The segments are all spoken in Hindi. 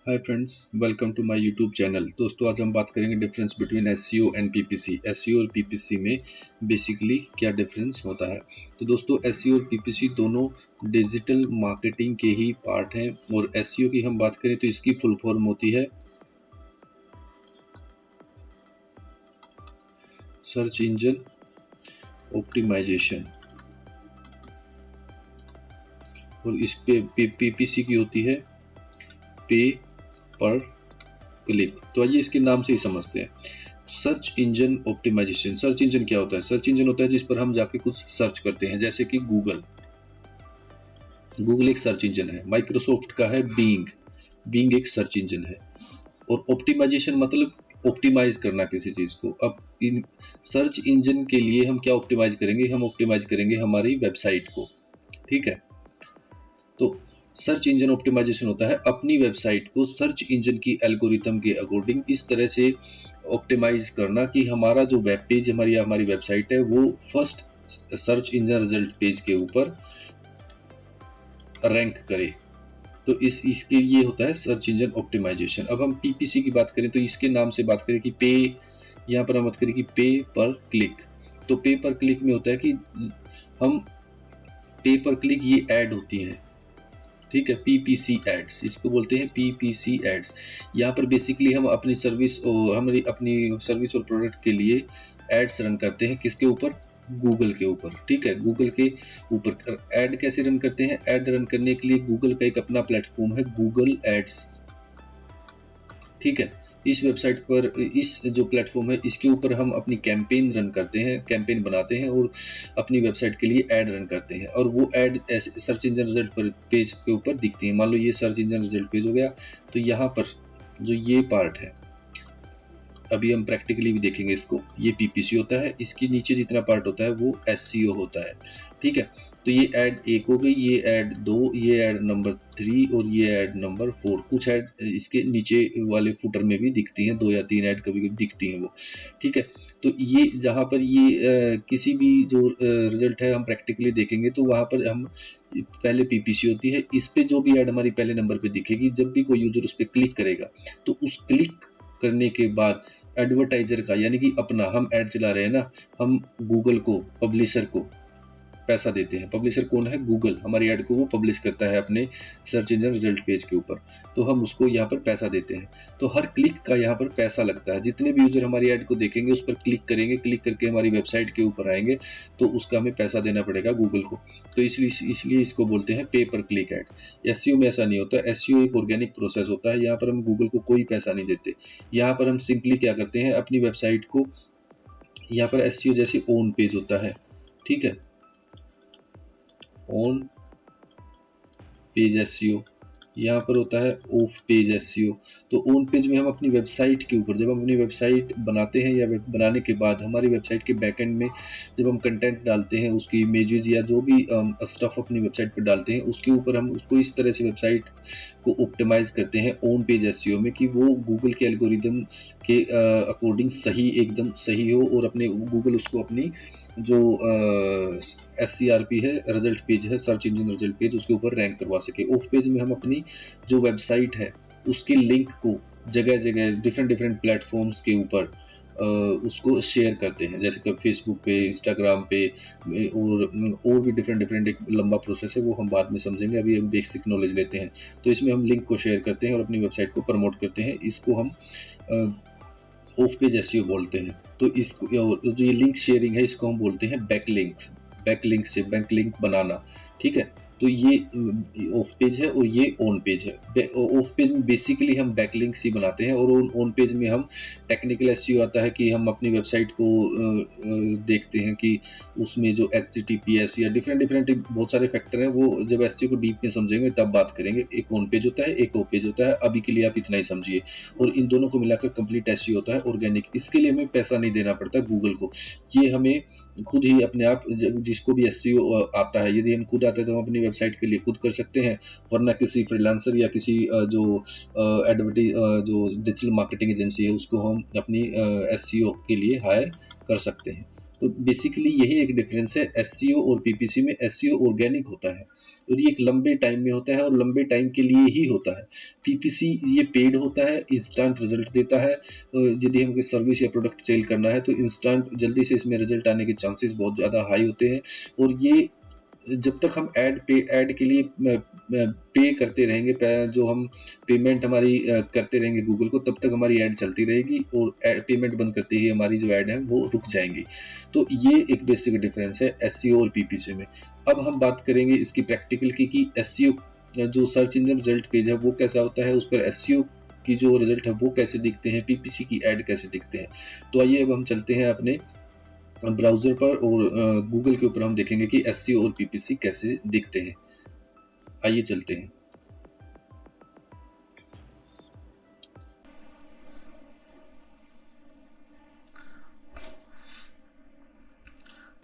Hi friends, welcome to my YouTube channel. दोस्तों, आज हम बात करेंगे difference between SEO and PPC. SEO और पीपीसी में बेसिकली क्या डिफरेंस होता है। तो दोस्तों, एसईओ और पीपीसी दोनों डिजिटल मार्केटिंग के ही पार्ट हैं। और एसईओ की हम बात करें तो इसकी फुल फॉर्म होती है सर्च इंजन ऑप्टिमाइजेशन, और इस पे पीपीसी की होती है पे पर क्लिक। तो आइए इसके नाम से ही समझते हैं। Search engine optimization. Search engine क्या होता है? सर्च इंजन होता है जिस पर हम जाके कुछ सर्च करते हैं, जैसे कि गूगल एक सर्च इंजन है। माइक्रोसॉफ्ट का है बीइंग एक सर्च इंजन है। और ऑप्टिमाइजेशन मतलब ऑप्टिमाइज करना किसी चीज को। अब इन सर्च इंजन के लिए हम क्या ऑप्टिमाइज करेंगे? हम ऑप्टिमाइज करेंगे हमारी वेबसाइट को। ठीक है, तो सर्च इंजन ऑप्टिमाइजेशन होता है अपनी वेबसाइट को सर्च इंजन की एल्गोरिथम के अकॉर्डिंग इस तरह से ऑप्टिमाइज करना कि हमारा जो वेब पेज, हमारी वेबसाइट है, वो first search engine result page के ऊपर रैंक करे। तो इसके ये होता है सर्च इंजन ऑप्टिमाइजेशन। अब हम पीपीसी की बात करें तो इसके नाम से बात करें कि पे, यहाँ पर हम बात करें कि पे पर क्लिक। तो पे पर क्लिक में होता है कि हम पे पर क्लिक ये ऐड होती है, ठीक है, पीपीसी एड्स, इसको बोलते हैं पीपीसी एड्स। यहाँ पर बेसिकली हम अपनी सर्विस और और प्रोडक्ट के लिए एड्स रन करते हैं। किसके ऊपर? गूगल के ऊपर। ठीक है, गूगल के ऊपर ऐड कैसे रन करते हैं? ऐड रन करने के लिए गूगल का एक अपना प्लेटफॉर्म है, गूगल एड्स। ठीक है, इस वेबसाइट पर, इस जो प्लेटफॉर्म है, इसके ऊपर हम अपनी कैंपेन रन करते हैं, कैंपेन बनाते हैं और अपनी वेबसाइट के लिए ऐड रन करते हैं। और वो ऐड सर्च इंजन रिजल्ट पर पेज के ऊपर दिखती है। मान लो ये सर्च इंजन रिजल्ट पेज हो गया, तो यहाँ पर जो ये पार्ट है, अभी हम प्रैक्टिकली भी देखेंगे इसको, ये पीपीसी होता है। इसके नीचे जितना पार्ट होता है वो एसईओ होता है। ठीक है, तो ये ऐड 1 हो गई, ये ऐड 2, ये ऐड नंबर 3 और ये ऐड नंबर 4। कुछ ऐड इसके नीचे वाले फुटर में भी दिखती हैं, 2 या 3 ऐड कभी कभी दिखती हैं वो। ठीक है, तो ये जहाँ पर ये किसी भी जो रिजल्ट है हम प्रैक्टिकली देखेंगे तो वहाँ पर हम पहले पीपीसी होती है। इस पे जो भी ऐड हमारी पहले नंबर पे दिखेगी, जब भी कोई यूजर उस पर क्लिक करेगा तो उस क्लिक करने के बाद एडवर्टाइजर का, यानी कि अपना, हम ऐड चला रहे हैं ना, हम गूगल को, पब्लिशर को पैसा देते हैं। पब्लिशर कौन है? गूगल। हमारी ऐड को वो पब्लिश करता है अपने सर्च इंजन रिजल्ट पेज के ऊपर, तो हम उसको यहाँ पर पैसा देते हैं। तो हर क्लिक का यहाँ पर पैसा लगता है। जितने भी यूजर हमारी ऐड को देखेंगे, उस पर क्लिक करेंगे, क्लिक करके हमारी वेबसाइट के ऊपर आएंगे, तो उसका हमें पैसा देना पड़ेगा गूगल को। तो इसलिए इसको बोलते हैं पे पर क्लिक एड्स। एसईओ में ऐसा नहीं होता। एसईओ एक ऑर्गेनिक प्रोसेस होता है। यहाँ पर हम गूगल को कोई पैसा नहीं देते। यहाँ पर हम सिंपली क्या करते हैं, अपनी वेबसाइट को, यहाँ पर एसईओ जैसे ओन पेज होता है, ठीक है, ऑन पेज एसईओ। यहाँ पर होता है ऑफ पेज एसईओ। तो ऑन पेज में हम अपनी वेबसाइट के ऊपर, जब हम अपनी वेबसाइट बनाते हैं या बनाने के बाद हमारी वेबसाइट के बैकएंड में जब हम कंटेंट डालते हैं, उसकी इमेजेस या जो भी स्टफ अपनी वेबसाइट पर डालते हैं, उसके ऊपर हम उसको इस तरह से वेबसाइट को ऑप्टिमाइज करते हैं ऑन पेज एसईओ में कि वो गूगल के एल्गोरिदम के अकॉर्डिंग सही, एकदम सही हो, और अपने गूगल उसको अपनी जो SCRP है, रिजल्ट पेज है, सर्च इंजन रिजल्ट पेज, उसके ऊपर रैंक करवा सके। ऑफ पेज में हम अपनी जो वेबसाइट है उसके लिंक को जगह जगह डिफरेंट प्लेटफॉर्म्स के ऊपर उसको शेयर करते हैं, जैसे कि फेसबुक पे, इंस्टाग्राम पे, और भी डिफरेंट एक लंबा प्रोसेस है, वो हम बाद में समझेंगे। अभी हम बेसिक नॉलेज लेते हैं। तो इसमें हम लिंक को शेयर करते हैं और अपनी वेबसाइट को प्रमोट करते हैं। इसको हम ऑफ पेज एसईओ बोलते हैं। तो इसको, जो ये लिंक शेयरिंग है, इसको हम बोलते हैं बैकलिंक से बैकलिंक बनाना। ठीक है, तो ये ऑफ पेज है और ये ऑन पेज है। ऑफ पेज में बेसिकली हम बैकलिंक्स ही बनाते हैं, और ऑन पेज में हम टेक्निकल एसईओ आता है कि हम अपनी वेबसाइट को देखते हैं कि उसमें जो HTTPS या डिफरेंट बहुत सारे फैक्टर हैं, वो जब एसईओ को डीप में समझेंगे तब बात करेंगे। एक ऑन पेज होता है, एक ऑफ पेज होता है। अभी के लिए आप इतना ही समझिए, और इन दोनों को मिलाकर कंप्लीट एसईओ होता है ऑर्गेनिक। इसके लिए हमें पैसा नहीं देना पड़ता गूगल को, ये हमें खुद ही अपने आप, जिसको भी एसईओ आता है, यदि हम खुद आते हैं तो हम अपनी वेबसाइट के लिए खुद कर सकते हैं, वरना किसी फ्रीलांसर या किसी जो जो डिजिटल मार्केटिंग एजेंसी है, उसको हम अपनी एसईओ के लिए हायर कर सकते हैं। तो बेसिकली यही एक डिफरेंस है एसईओ और पीपीसी में। एसईओ ऑर्गेनिक होता है और ये एक लंबे टाइम में होता है और लंबे टाइम के लिए ही होता है। पीपीसी ये पेड होता है, इंस्टेंट रिजल्ट देता है। यदि हमको सर्विस या प्रोडक्ट सेल करना है तो इंस्टेंट जल्दी से इसमें रिजल्ट आने के चांसेस बहुत ज़्यादा हाई होते हैं। और ये जब तक हम ऐड के लिए पे करते रहेंगे, जो हम पेमेंट हमारी करते रहेंगे गूगल को, तब तक हमारी ऐड चलती रहेगी और पेमेंट बंद करते ही हमारी जो ऐड है वो रुक जाएंगी। तो ये एक बेसिक डिफरेंस है एसईओ और पीपीसी में। अब हम बात करेंगे इसकी प्रैक्टिकल की कि एसईओ जो सर्च इंजन रिजल्ट पेज है वो कैसा होता है, उस पर एसईओ की जो रिजल्ट है वो कैसे दिखते हैं, पीपीसी की ऐड कैसे दिखते हैं। तो आइए अब हम चलते हैं अपने ब्राउजर पर और गूगल के ऊपर हम देखेंगे कि एसईओ और पीपीसी कैसे दिखते हैं। आइए चलते हैं।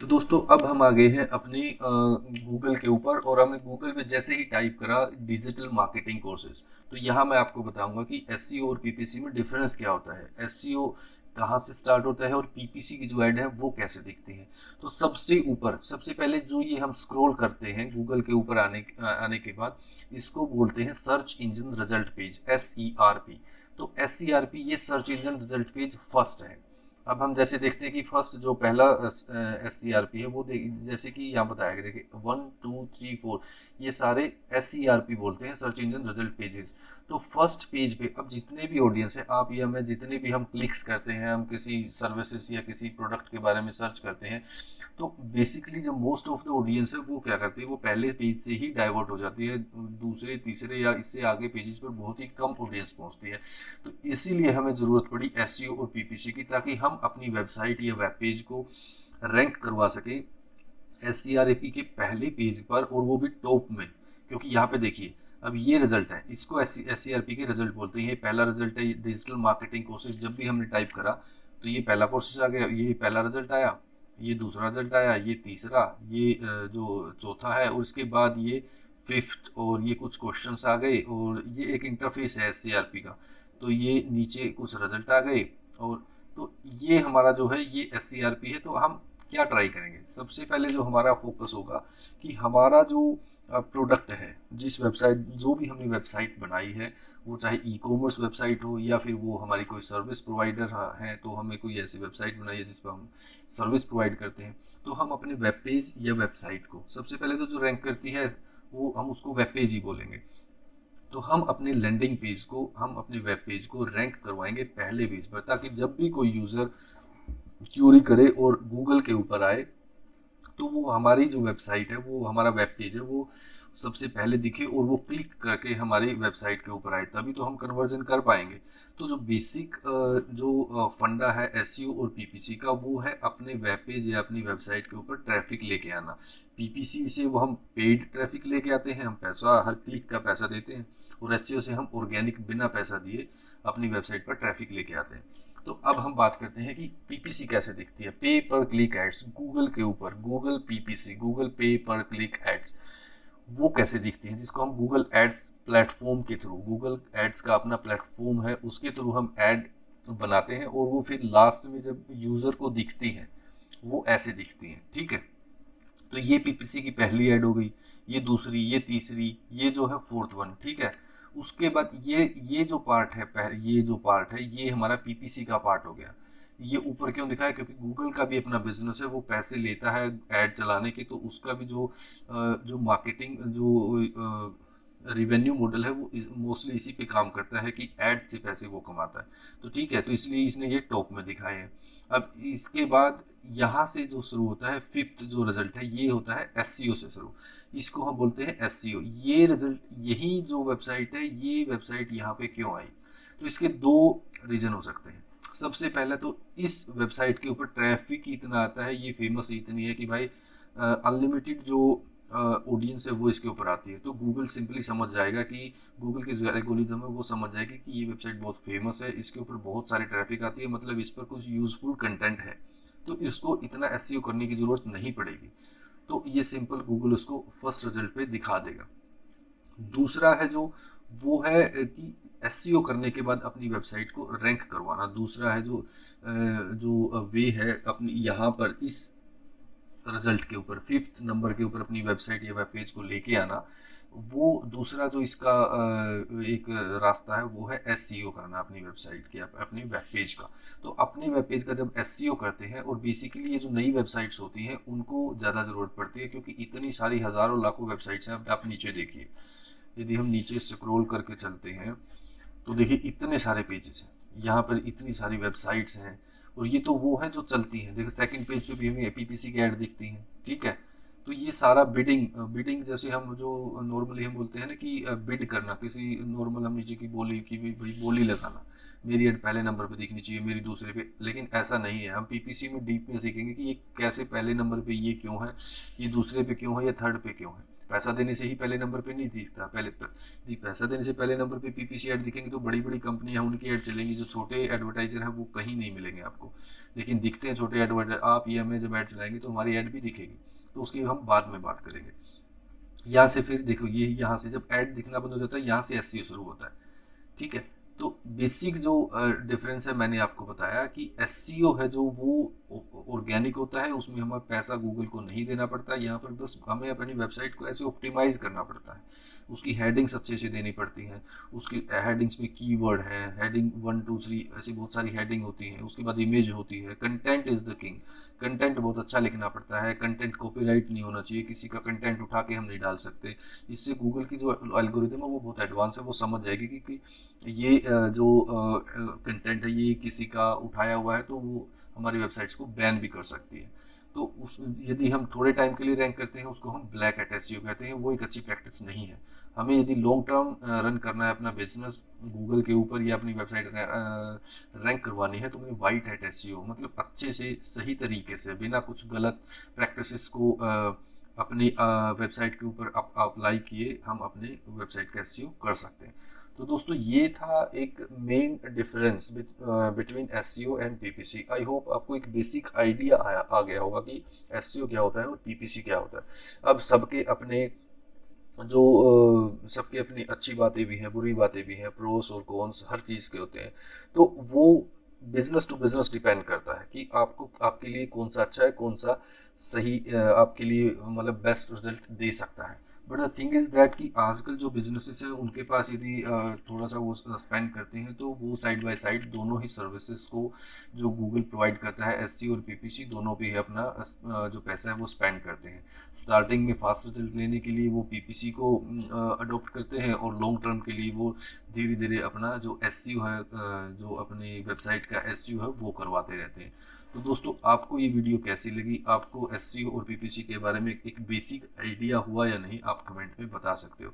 तो दोस्तों अब हम आ गए हैं अपनी गूगल के ऊपर और हमने गूगल पे जैसे ही टाइप करा डिजिटल मार्केटिंग कोर्सेज, तो यहाँ मैं आपको बताऊंगा कि एसईओ और पीपीसी में डिफरेंस क्या होता है, एसईओ कहाँ से स्टार्ट होता है और पीपीसी की जो ऐड है वो कैसे दिखती है। तो सबसे ऊपर सबसे पहले जो ये हम स्क्रॉल करते हैं गूगल के ऊपर आने के बाद, इसको बोलते हैं search engine result page, SERP। तो SERP ये search engine result page first है। अब हम जैसे देखते हैं कि फर्स्ट जो पहला SERP है वो जैसे कि यहाँ बताया गया, देखिए 1 2 3 4 ये सारे SERP बोलते हैं, सर्च इंजन रिजल्ट पेजेस। तो फर्स्ट पेज पे अब जितने भी ऑडियंस है, आप या मैं, जितने भी हम क्लिक्स करते हैं, हम किसी सर्विसेज या किसी प्रोडक्ट के बारे में सर्च करते हैं, तो बेसिकली जो मोस्ट ऑफ द ऑडियंस है वो क्या करती है, वो पहले पेज से ही डाइवर्ट हो जाती है, दूसरे तीसरे या इससे आगे पेजेस पर बहुत ही कम ऑडियंस पहुंचती है। तो इसीलिए हमें ज़रूरत पड़ी एसईओ और पीपीसी की, ताकि हम अपनी वेबसाइट या वेब पेज को रैंक करवा सकें SERP के पहले पेज पर, और वो भी टॉप में। क्योंकि यहाँ पे देखिए अब ये रिजल्ट है, इसको SERP के रिजल्ट बोलते हैं। ये पहला रिजल्ट है डिजिटल मार्केटिंग कोर्सेज। जब भी हमने टाइप करा तो ये पहला कोर्सेज आ गया, ये पहला रिजल्ट आया, ये दूसरा रिजल्ट आया, ये तीसरा, ये जो चौथा है, और उसके बाद ये फिफ्थ, और ये कुछ क्वेश्चंस आ गए, और ये एक इंटरफेस है SERP का। तो ये नीचे कुछ रिजल्ट आ गए, और तो ये हमारा जो है ये SERP है। तो हम क्या ट्राई करेंगे, सबसे पहले जो हमारा फोकस होगा कि हमारा जो प्रोडक्ट है, जिस वेबसाइट, जो भी हमने वेबसाइट बनाई है, वो चाहे ई कॉमर्स वेबसाइट हो या फिर वो हमारी कोई सर्विस प्रोवाइडर है, तो हमें कोई ऐसी वेबसाइट बनाई है जिस पर हम सर्विस प्रोवाइड करते हैं, तो हम अपने वेब पेज या वेबसाइट को सबसे पहले तो जो रैंक करती है वो हम उसको वेब पेज ही बोलेंगे। तो हम अपने लैंडिंग पेज को, हम अपने वेब पेज को रैंक करवाएंगे पहले पेज पर, ताकि जब भी कोई यूज़र क्यूरी करे और गूगल के ऊपर आए, तो वो हमारी जो वेबसाइट है, वो हमारा वेब पेज है, वो सबसे पहले दिखे और वो क्लिक करके हमारी वेबसाइट के ऊपर आए, तभी तो हम कन्वर्जन कर पाएंगे। तो जो बेसिक जो फंडा है एसईओ और पीपीसी का, वो है अपने वेब पेज या अपनी वेबसाइट के ऊपर ट्रैफिक लेके आना। पीपीसी से वो हम पेड ट्रैफिक लेके आते हैं, हम पैसा, हर क्लिक का पैसा देते हैं, और एसईओ से हम ऑर्गेनिक बिना पैसा दिए अपनी वेबसाइट पर ट्रैफिक लेके आते हैं। तो अब हम बात करते हैं कि पीपीसी कैसे दिखती है, पे पर क्लिक एड्स। गूगल के ऊपर गूगल पीपीसी, गूगल पे पर क्लिक एड्स, वो कैसे दिखती हैं, जिसको हम गूगल एड्स प्लेटफॉर्म के थ्रू, गूगल एड्स का अपना प्लेटफॉर्म है, उसके थ्रू हम ऐड बनाते हैं, और वो फिर लास्ट में जब यूज़र को दिखती हैं वो ऐसे दिखती हैं। ठीक है, तो ये पीपीसी की पहली ऐड हो गई, ये दूसरी, ये तीसरी, ये जो है फोर्थ वन। ठीक है, उसके बाद ये जो पार्ट है, ये जो पार्ट है ये हमारा पीपीसी का पार्ट हो गया। ये ऊपर क्यों दिखा है, क्योंकि गूगल का भी अपना बिजनेस है, वो पैसे लेता है ऐड चलाने की, तो उसका भी जो मार्केटिंग जो रिवेन्यू मॉडल है वो मोस्टली इसी पे काम करता है कि ऐड से पैसे वो कमाता है। तो ठीक है, तो इसलिए इसने ये टॉप में दिखाए हैं। अब इसके बाद यहाँ से जो शुरू होता है फिफ्थ जो रिजल्ट है, ये होता है एसईओ से शुरू, इसको हम बोलते हैं एसईओ। ये रिजल्ट, यही जो वेबसाइट है, ये वेबसाइट यहाँ पे क्यों आई, तो इसके दो रीज़न हो सकते हैं। सबसे पहले तो इस वेबसाइट के ऊपर ट्रैफिक इतना आता है, ये फेमस इतनी है कि भाई अनलिमिटेड जो ऑडियंस है वो इसके ऊपर आती है। तो गूगल सिंपली समझ जाएगा कि, गूगल के जो एल्गोरिथम है वो समझ जाएगी कि ये वेबसाइट बहुत फेमस है, इसके ऊपर बहुत सारी ट्रैफिक आती है, मतलब इस पर कुछ यूजफुल कंटेंट है, तो इसको इतना एसईओ करने की ज़रूरत नहीं पड़ेगी। तो ये सिंपल गूगल उसको फर्स्ट रिजल्ट पे दिखा देगा। दूसरा है जो वो है कि एसईओ करने के बाद अपनी वेबसाइट को रैंक करवाना। दूसरा है जो वे है अपनी यहाँ पर इस रिजल्ट के ऊपर, फिफ्थ नंबर के ऊपर अपनी वेबसाइट या वेब पेज को लेके आना। वो दूसरा जो इसका एक रास्ता है वो है एसईओ करना अपनी वेबसाइट के, अपनी वेब पेज का। तो अपनी वेब पेज का जब एसईओ करते हैं, और बेसिकली ये जो नई वेबसाइट्स होती हैं उनको ज़्यादा ज़रूरत पड़ती है, क्योंकि इतनी सारी हज़ारों लाखों वेबसाइट्स हैं। अब आप नीचे देखिए, यदि हम नीचे स्क्रॉल करके चलते हैं तो देखिए इतने सारे पेजेस हैं, यहाँ पर इतनी सारी वेबसाइट्स हैं, और ये तो वो है जो चलती हैं। देखो सेकंड पेज पे भी हमें पीपीसी की ऐड दिखती हैं, ठीक है। तो ये सारा बिडिंग बिडिंग जैसे हम जो नॉर्मली हम बोलते हैं ना कि बिड करना, किसी नॉर्मल हम नीचे की बोली की भी भाई बोली लगाना, मेरी ऐड पहले नंबर पे दिखनी चाहिए, मेरी दूसरे पे। लेकिन ऐसा नहीं है। हम पीपीसी में डीप में सीखेंगे कि ये कैसे पहले नंबर पे ये क्यों है, ये दूसरे पे क्यों है, या थर्ड पे क्यों है। पैसा देने से ही पहले नंबर पे नहीं दिखता। पहले जी, पैसा देने से पहले नंबर पे पीपीसी ऐड दिखेंगे तो बड़ी बड़ी कंपनियां उनकी ऐड चलेंगी। जो छोटे एडवर्टाइजर हैं वो कहीं नहीं मिलेंगे आपको, लेकिन दिखते हैं छोटे एडवर्टाइजर। आप ये हमें जब ऐड चलाएंगे तो हमारी ऐड भी दिखेगी, तो उसकी हम बाद में बात करेंगे। यहाँ से फिर देखो, ये यहाँ से जब ऐड दिखना बंद हो जाता है, यहाँ से एसईओ शुरू होता है, ठीक है। तो बेसिक जो डिफरेंस है मैंने आपको बताया कि एसईओ है जो वो ऑर्गेनिक होता है, उसमें हमें पैसा गूगल को नहीं देना पड़ता। यहाँ पर बस हमें अपनी वेबसाइट को ऐसे ऑप्टिमाइज करना पड़ता है, उसकी हेडिंग्स अच्छे से देनी पड़ती हैं। उसकी हेडिंग्स में कीवर्ड है, हेडिंग 1 2 3 ऐसी बहुत सारी हेडिंग होती है। उसके बाद इमेज होती है। Content is the king, content बहुत अच्छा लिखना पड़ता है। कंटेंट कॉपीराइट नहीं होना चाहिए, किसी का कंटेंट उठा के हम नहीं डाल सकते। इससे गूगल की जो एल्गोरिथम है वो बहुत एडवांस है, वो समझ जाएगी कि ये जो कंटेंट है ये किसी का उठाया हुआ है, तो वो हमारी वेबसाइट्स को बैन भी कर सकती है। तो उस यदि हम थोड़े टाइम के लिए रैंक करते हैं, उसको हम ब्लैक हैट एसईओ कहते हैं। वो एक अच्छी प्रैक्टिस नहीं है। हमें यदि लॉन्ग टर्म रन करना है अपना बिजनेस गूगल के ऊपर, या अपनी वेबसाइट रैंक करवानी है, तो हमें वाइट हैट एसईओ मतलब अच्छे से सही तरीके से बिना कुछ गलत प्रैक्टिसेस को अपनी वेबसाइट के ऊपर अप्लाई किए हम अपने वेबसाइट का एसईओ कर सकते हैं। तो दोस्तों ये था एक main difference between SEO and PPC. I hope आपको एक बेसिक आइडिया आ गया होगा कि एसईओ क्या होता है और पीपीसी क्या होता है। अब सबके अपनी अच्छी बातें भी हैं, बुरी बातें भी हैं, प्रोस और कॉन्स हर चीज़ के होते हैं। तो वो बिजनेस टू बिजनेस डिपेंड करता है कि आपको, आपके लिए कौन सा अच्छा है, कौन सा सही आपके लिए मतलब बेस्ट रिजल्ट दे सकता है। But the thing is that कि आजकल जो बिजनेसेस हैं उनके पास यदि थोड़ा सा वो स्पेंड करते हैं, तो वो साइड बाय साइड दोनों ही सर्विसेज को जो गूगल प्रोवाइड करता है, एसईओ और पीपीसी दोनों पे ही अपना जो पैसा है वो स्पेंड करते हैं। स्टार्टिंग में फास्ट रिजल्ट लेने के लिए वो पीपीसी को अडॉप्ट करते हैं, और लॉन्ग टर्म के लिए वो धीरे धीरे अपना जो एसईओ है, जो अपनी वेबसाइट का एसईओ है वो करवाते रहते हैं। तो दोस्तों आपको ये वीडियो कैसी लगी, आपको एसईओ और पीपीसी के बारे में एक बेसिक आइडिया हुआ या नहीं, आप कमेंट में बता सकते हो।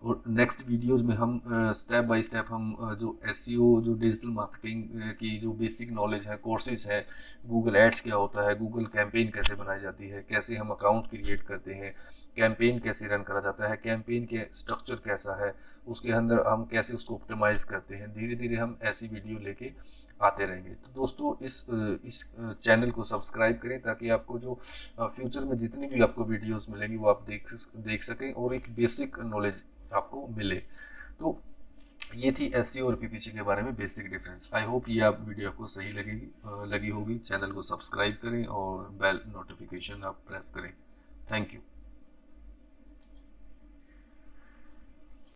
और नेक्स्ट वीडियोस में हम स्टेप बाय स्टेप हम जो एसईओ, जो डिजिटल मार्केटिंग की जो बेसिक नॉलेज है, कोर्सेज है, गूगल एड्स क्या होता है, गूगल कैंपेन कैसे बनाई जाती है, कैसे हम अकाउंट क्रिएट करते हैं, कैंपेन कैसे रन करा जाता है, कैंपेन के स्ट्रक्चर कैसा है, उसके अंदर हम कैसे उसको ऑप्टिमाइज करते हैं, धीरे धीरे हम ऐसी वीडियो लेके आते रहेंगे। तो दोस्तों इस चैनल को सब्सक्राइब करें, ताकि आपको जो फ्यूचर में जितनी भी आपको वीडियोस मिलेंगी वो आप देख सकें, और एक बेसिक नॉलेज आपको मिले। तो ये थी एसईओ और पीपीसी के बारे में बेसिक डिफरेंस। आई होप ये आप वीडियो आपको सही लगी होगी। चैनल को सब्सक्राइब करें और बेल नोटिफिकेशन आप प्रेस करें। Thank you.